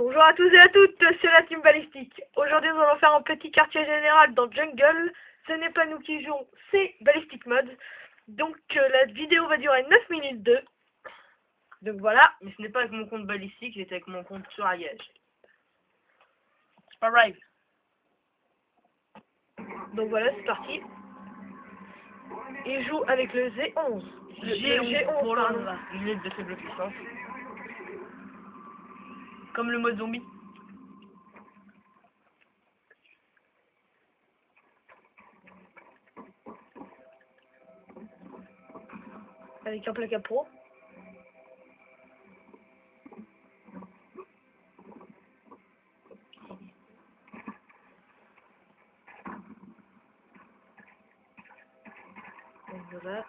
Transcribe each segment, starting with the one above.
Bonjour à tous et à toutes, c'est la team balistique. Aujourd'hui nous allons faire un petit quartier général dans Jungle. Ce n'est pas nous qui jouons, c'est Ballistic Mode. Donc la vidéo va durer 9 minutes 2. Donc voilà. Mais ce n'est pas avec mon compte balistique, j'étais avec mon compte sur Ariège. C'est pas vrai. Donc voilà, c'est parti. Il joue avec le Z11. Le G11 pour pardon. une lunette de faible puissance. Comme le mode zombie. Avec un placard pro. Donc voilà.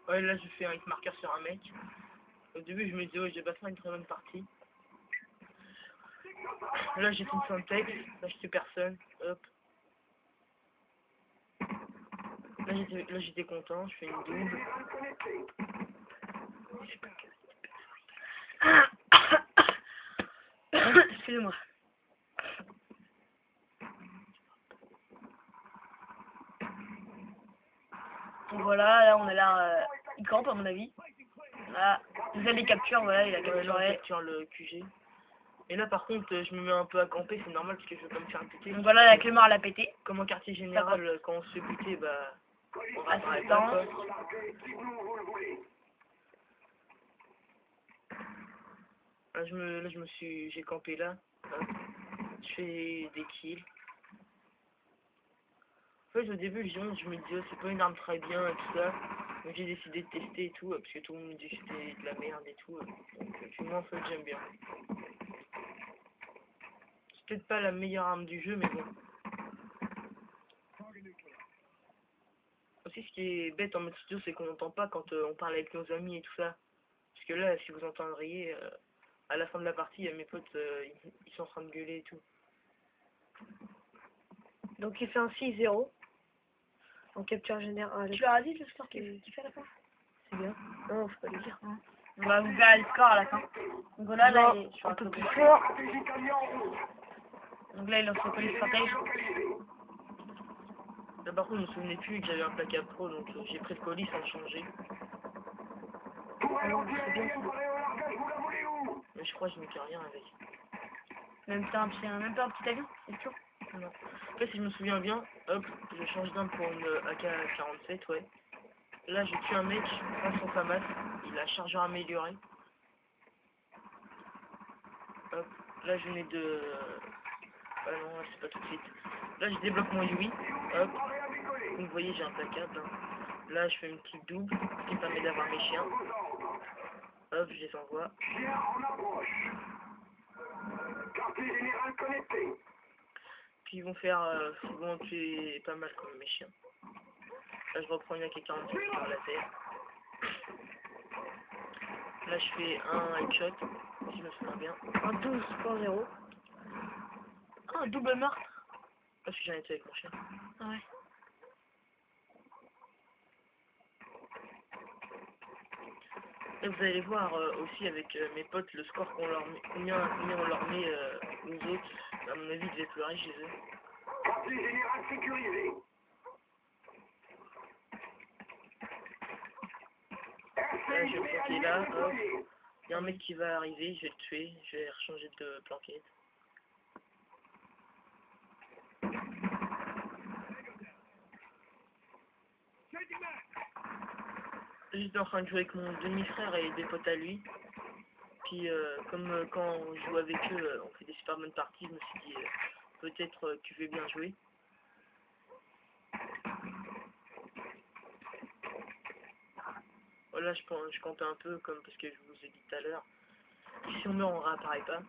Ouais, là je fais un hit marker sur un mec. Au début je me disais ouais, j'ai pas fait une très bonne partie. Là j'ai fait une synthèque, là je tue personne. Hop. Là j'étais content, je fais une double. Excusez-moi. Donc voilà, là on a l'air. Il campe à mon avis. Là, vous avez les captures, voilà, il a capturé. Capture le QG. Et là par contre je me mets un peu à camper, c'est normal parce que je veux pas me faire buter. Donc voilà, la Clémar l'a pété. Comme en quartier général, quand on se fait buter, bah on réapparaît pas Assistance. quoi. Là j'ai campé là. Hop. Je fais des kills. En fait au début je me disais oh, c'est pas une arme très bien et tout ça. Donc j'ai décidé de tester et tout, parce que tout le monde me dit que c'était de la merde et tout. Donc moi en fait j'aime bien. C'est peut-être pas la meilleure arme du jeu mais bon. Aussi ce qui est bête en mode studio c'est qu'on n'entend pas quand on parle avec nos amis et tout ça. Parce que là si vous entendriez à la fin de la partie mes potes ils sont en train de gueuler et tout. Donc il fait un 6-0 en capture générale. Tu leur as dit le score qu'il fait à la fin? C'est bien. Non, faut pas le dire. On va vous faire le score à la fin. Donc là, Non, il est sur un un peu peu plus fort. Donc là, il lance le colis stratège. Là, par contre, je me souvenais plus que j'avais un placard pro, donc j'ai pris le colis sans le changer. Non, c'est bien ça. Mais je crois que je m'étais rien avec. Même pas un petit avion, c'est sûr. Non. En fait, si je me souviens bien, hop, je change d'arme pour une AK-47, ouais. Là, je tue un mec, prends son FAMAS, il a chargeur amélioré. Hop, là, je mets de... Ah non, là, c'est pas tout de suite. Là, je débloque mon UI, hop. Donc, vous voyez, j'ai un placard. Hein. Là, je fais une petite double, ce qui me permet d'avoir mes chiens. Hop, je les envoie. Puis ils vont faire, ils vont tuer pas mal comme mes chiens. Là je reprends une AK-47 sur la terre. Là je fais un headshot, si je me souviens bien. Un 12.0. Ah, un double meurtre. Parce que j'en étais avec mon chien. Ah ouais. Et vous allez voir aussi avec mes potes le score qu'on leur met, combien on leur met nous autres. À mon avis, ils devaient pleurer chez eux. Là, je vais planquer là, hop. Il y a un mec qui va arriver, je vais le tuer, je vais rechanger de planquette. J'étais en train de jouer avec mon demi-frère et des potes à lui. Puis comme quand on joue avec eux, on fait des super bonnes parties, je me suis dit peut-être tu veux bien jouer. Voilà, je campais un peu comme parce que je vous ai dit tout à l'heure. Si on meurt, on réapparaît pas.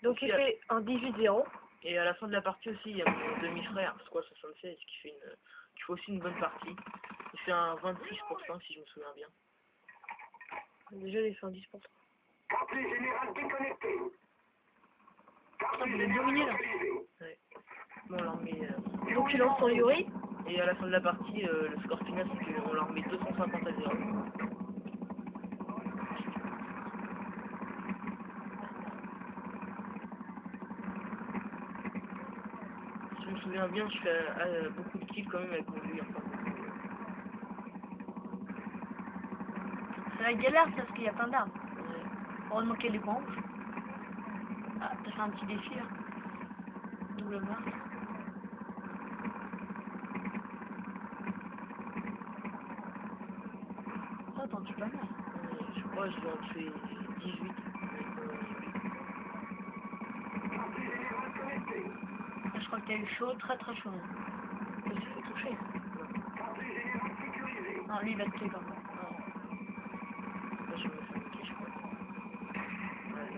Donc il fait un 18-0. Et à la fin de la partie aussi, il y a mon demi-frère, Squad76, qui fait aussi une bonne partie. Il fait un 26% si je me souviens bien. Déjà il fait un 10%. Ah, vous êtes dominé là. Ouais. Bon, alors, mais... Donc il lance son Yuri. Et à la fin de la partie, le score final, c'est qu'on leur met 250 à 0. Je me souviens bien, je fais beaucoup de kills quand même avec mon lui. Enfin, C'est la galère, ça, parce qu'il y a plein d'armes. ouais. Heureusement qu'il y a des points rouges. Ah, t'as fait un petit défi, là. Double meurtre. Oh, t'en tues pas mal. Je crois que je dois en tuer 18. Je crois que t'as eu chaud, très très chaud. Je me suis fait toucher. Non, lui, il va te tuer quand même. Là, je me fais niquer, je crois. Ouais.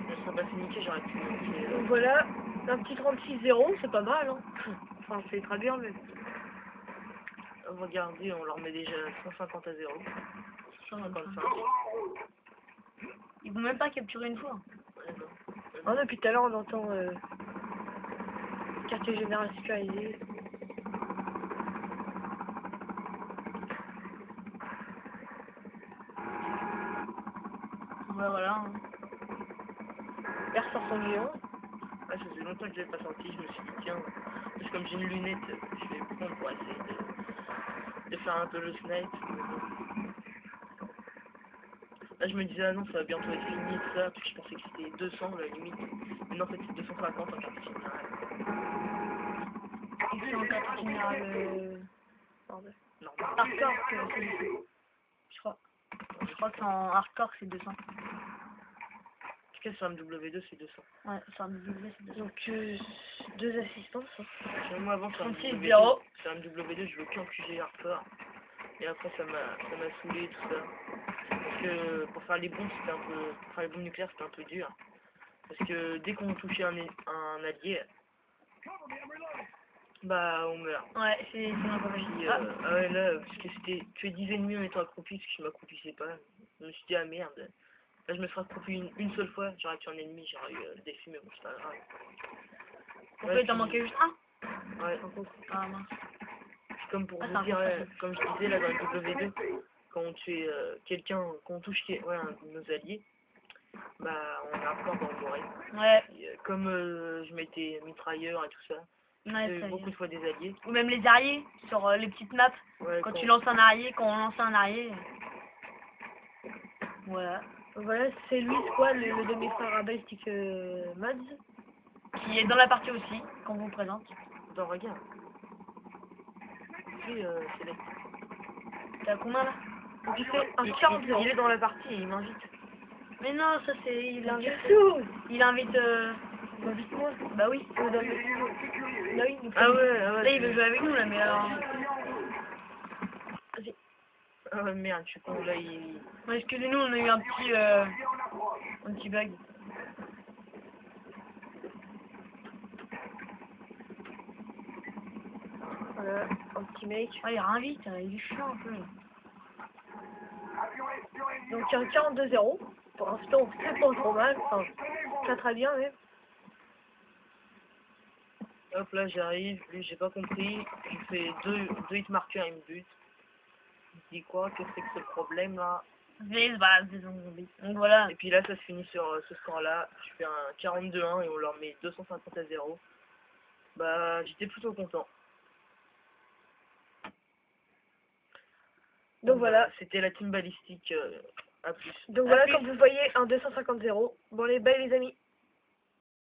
Là, ça pas fait niquer, j'aurais pu tuer. Donc voilà, un petit 36-0, c'est pas mal, hein. Enfin, c'est très bien, mais... Regardez, on leur met déjà 150 à 0. 155. Ils vont même pas capturer une fois. Ouais, non. Oh, depuis tout à l'heure, on entend quartier général sécurisé. Ouais, voilà. Hein. L'air sort son géant. Ah, ça faisait longtemps que je l'avais pas sorti, je me suis dit tiens, parce que comme j'ai une lunette, je vais prendre pour essayer de faire un peu le snipe. Là je me disais ah non ça va bientôt être fini tout ça, parce que je pensais que c'était 200 la limite. Mais non en fait c'est 250 en quartier général. Et c'est en quartier général Pardon. Normal. hardcore que c'est 200. Je crois. Je crois que c'est en hardcore que c'est 200. En tout cas sur MW2 c'est 200. Ouais, c'est en W c'est 200. Donc, deux assistances. Hein. Moi avant sur 36-0. MW2 je jouais qu'en QG hardcore. Et après ça m'a saoulé tout ça. Parce que pour faire les bombes c'était un peu. Pour faire les bombes nucléaires c'était un peu dur. Parce que dès qu'on touchait un allié, bah on meurt. Ouais, c'est n'importe Puis, quoi. ah ouais là, parce que c'était tuer 10 ennemis en étant accroupi, parce que je m'accroupissais pas. Je me suis dit ah merde. Là je me serais accroupi une seule fois, j'aurais tué un ennemi, j'aurais eu le défi, mais bon c'est pas grave. Pourquoi Ouais, il t'en puis- manquait juste un? Ouais, Ah mince. puis comme pour Ah, vous c'est dire, impossible. comme je disais là dans le W2, quand on tue quelqu'un, quand on touche un de nos alliés, bah on a encore dans le mourir. Ouais, Comme je mettais mitrailleur et tout ça, ouais, j'ai eu ça y beaucoup est. de fois des alliés. Ou même les arriers sur les petites maps. Ouais, Quand tu lances un arrier, quand on lance un arrier. Voilà. Voilà, c'est lui, quoi, le demi-frère à Ballistic Mods. Qui est dans la partie aussi, qu'on vous présente. Dans regarde. Lui, c'est là. T'es à combien là? Donc, il fait un 40-0. Il est dans la partie et il m'invite. Mais non, ça c'est. Il invite. Tout. Il invite. Invite-moi. Bah oui. Bah oui, donc Ah ouais, Là il veut jouer avec nous là, mais alors. Ah ouais, merde, je suis con, là, il... Ouais, excusez-nous, on a eu un petit bug. Voilà, un petit mec. Ouais, il réinvite, il est chiant un peu. Donc il y a un 42-0. Pour l'instant, c'est pas trop mal. Enfin, très très bien même. Hop, là, j'arrive, lui, j'ai pas compris. Je fais deux hit marqueurs, il me bute. Il dit quoi? Qu'est-ce que c'est que ce problème, là? Donc voilà. Et puis là, ça se finit sur ce score-là. Je fais un 42-1 et on leur met 250 à 0. Bah, j'étais plutôt content. Donc voilà. C'était la team balistique. À plus. Donc voilà, comme vous voyez, un 250-0. Bon, les bye les amis.